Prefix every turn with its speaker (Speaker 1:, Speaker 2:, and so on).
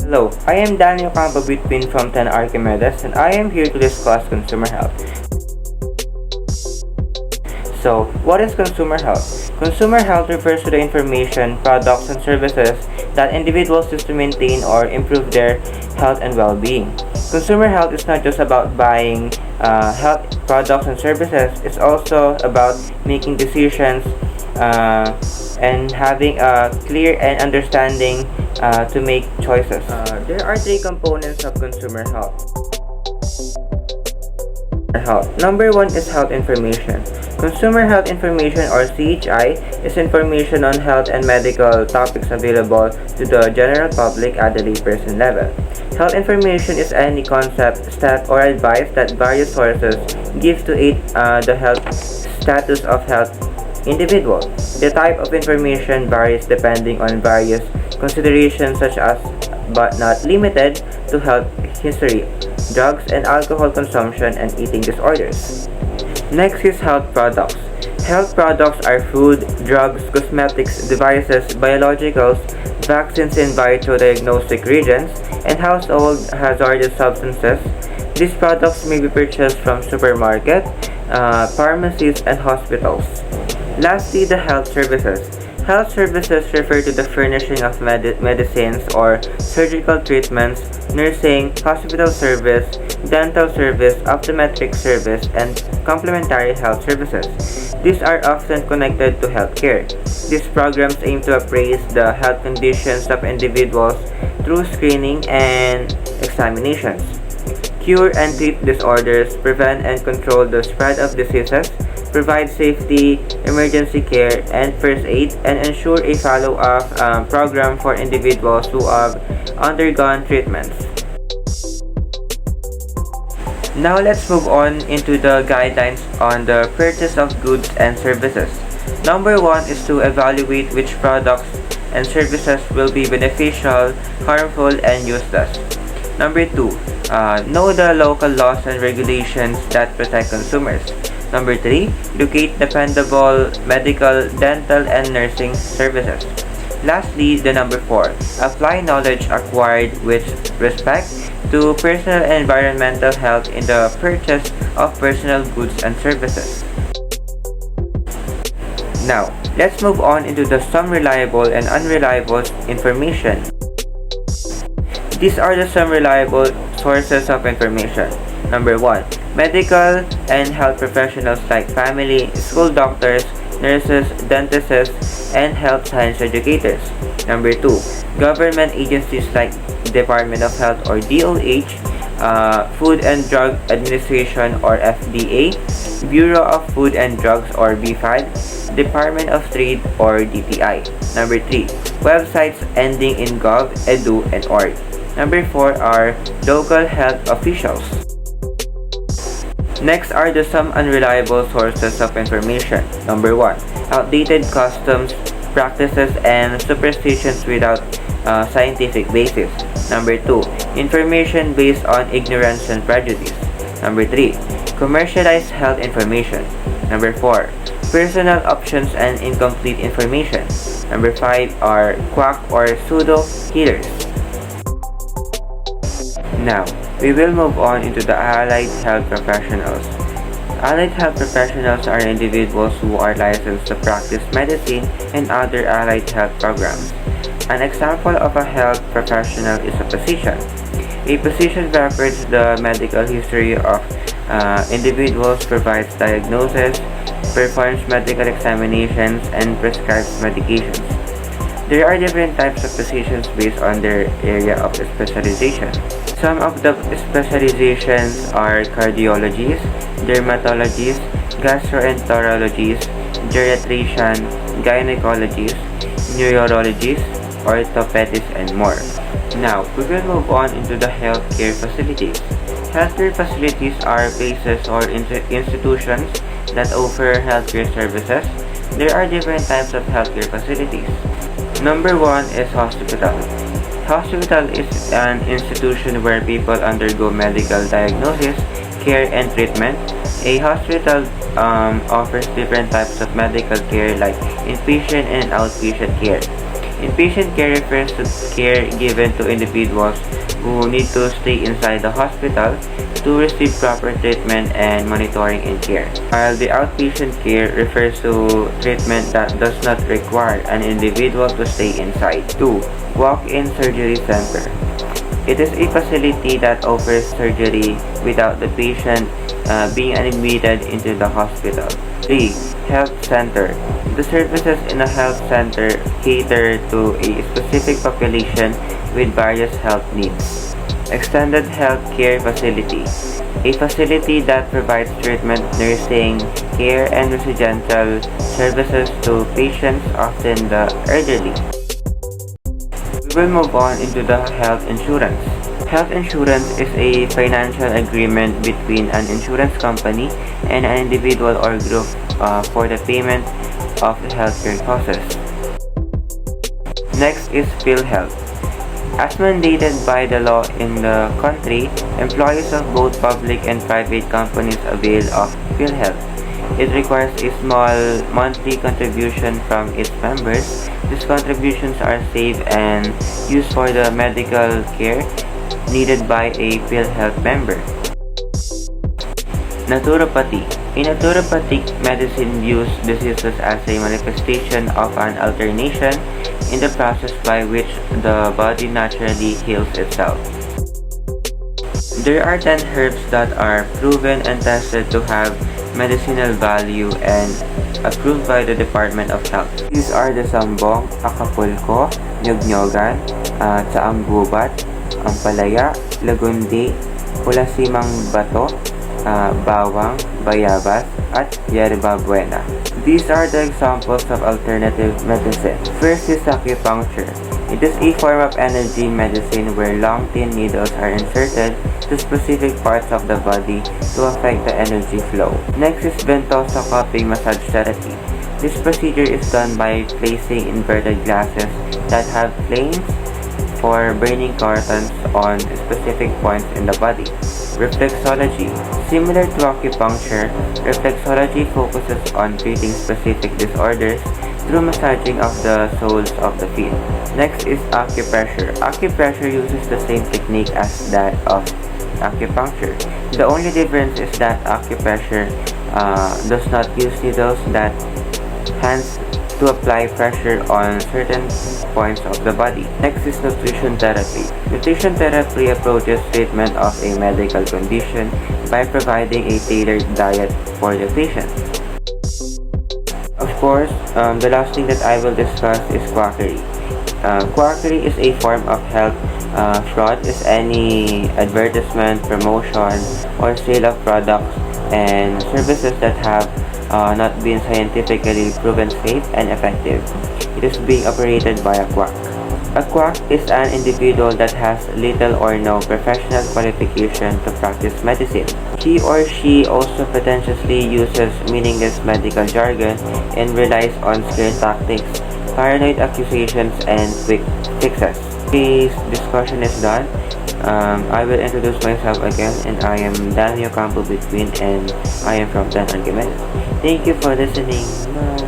Speaker 1: Hello, I am Daniel Campo Bitpin from 10 Archimedes and I am here to discuss consumer health. So, what is consumer health? Consumer health refers to the information, products, and services that individuals use to maintain or improve their health and well-being. Consumer health is not just about buying health products and services, it's also about making decisions and having a clear and understanding to make choices. There are three components of consumer health. Number one is health information. Consumer health information, or CHI, is information on health and medical topics available to the general public at the layperson level. Health information is any concept, step, or advice that various sources give to aid the health status of health individual. The type of information varies depending on various considerations such as, but not limited to, health history, drugs and alcohol consumption, and eating disorders. Next is health products. Health products are food, drugs, cosmetics, devices, biologicals, vaccines in vitro diagnostic reagents, and household hazardous substances. These products may be purchased from supermarkets, pharmacies, and hospitals. Lastly, the health services. Health services refer to the furnishing of medicines or surgical treatments, nursing, hospital service, dental service, optometric service, and complementary health services. These are often connected to healthcare. These programs aim to appraise the health conditions of individuals through screening and examinations, cure and treat disorders, prevent and control the spread of diseases, provide safety, emergency care, and first aid, and ensure a follow-up program for individuals who have undergone treatments. Now let's move on into the guidelines on the purchase of goods and services. Number one is to evaluate which products and services will be beneficial, harmful, and useless. Number two, know the local laws and regulations that protect consumers. Number 3, locate dependable medical, dental, and nursing services. Lastly, the number 4, apply knowledge acquired with respect to personal and environmental health in the purchase of personal goods and services. Now, let's move on into the some reliable and unreliable information. These are the some reliable sources of information. Number 1, medical and health professionals like family, school doctors, nurses, dentists, and health science educators. Number 2, government agencies like Department of Health or DOH, Food and Drug Administration or FDA, Bureau of Food and Drugs or BFAD, Department of Trade or DTI. Number 3, websites ending in gov, edu, and org. Number 4 are local health officials. Next are the some unreliable sources of information. Number 1, outdated customs, practices, and superstitions without scientific basis. Number 2, information based on ignorance and prejudice. Number 3, commercialized health information. Number 4, personal options and incomplete information. Number 5 are quack or pseudo healers. Now, we will move on into the allied health professionals. Allied health professionals are individuals who are licensed to practice medicine and other allied health programs. An example of a health professional is a physician. A physician records the medical history of individuals, provides diagnosis, performs medical examinations, and prescribes medications. There are different types of physicians based on their area of specialization. Some of the specializations are cardiologists, dermatologists, gastroenterologists, geriatrician, gynecologists, neurologists, orthopedists, and more. Now, we will move on into the healthcare facilities. Healthcare facilities are places or institutions that offer healthcare services. There are different types of healthcare facilities. Number 1 is hospital. Hospital is an institution where people undergo medical diagnosis, care, and treatment. A hospital offers different types of medical care like inpatient and outpatient care. Inpatient care refers to care given to individuals who need to stay inside the hospital to receive proper treatment and monitoring and care. While the outpatient care refers to treatment that does not require an individual to stay inside. 2. Walk-in surgery center. It is a facility that offers surgery without the patient being admitted into the hospital. 3. Health center. The services in a health center cater to a specific population with various health needs. Extended health care facility. A facility that provides treatment, nursing, care, and residential services to patients, often the elderly. We will move on into the health insurance. Health insurance is a financial agreement between an insurance company and an individual or group for the payment of the healthcare costs. Next is PhilHealth. As mandated by the law in the country, employees of both public and private companies avail of PhilHealth. It requires a small monthly contribution from its members. These contributions are saved and used for the medical care needed by a PhilHealth member. Naturopathy. In naturopathic medicine views diseases as a manifestation of an alternation in the process by which the body naturally heals itself. There are 10 herbs that are proven and tested to have medicinal value and approved by the Department of Health. These are the sambong, akapulko, nyog-nyogan, tsaang gubat, ampalaya, lagundi, pulasimang bato, bawang, bayabas, at yerba buena. These are the examples of alternative medicine. First is acupuncture. It is a form of energy medicine where long thin needles are inserted to specific parts of the body to affect the energy flow. Next is ventosa cupping massage therapy. This procedure is done by placing inverted glasses that have flames for burning cartons on specific points in the body. Reflexology. Similar to acupuncture, reflexology focuses on treating specific disorders through massaging of the soles of the feet. Next is acupressure. Acupressure uses the same technique as that of acupuncture. The only difference is that acupressure does not use needles that hands to apply pressure on certain points of the body. Next is nutrition therapy. Nutrition therapy approaches treatment of a medical condition by providing a tailored diet for the patient. Of course, the last thing that I will discuss is quackery. Quackery is a form of health fraud. Is any advertisement, promotion, or sale of products and services that have not been scientifically proven safe and effective. It is being operated by a quack. A quack is an individual that has little or no professional qualification to practice medicine. He or she also pretentiously uses meaningless medical jargon and relies on scare tactics, paranoid accusations, and quick fixes. This discussion is done. I will introduce myself again, and I am Daniel Campo Between, and I am from Dan Argument. Thank you for listening. Bye.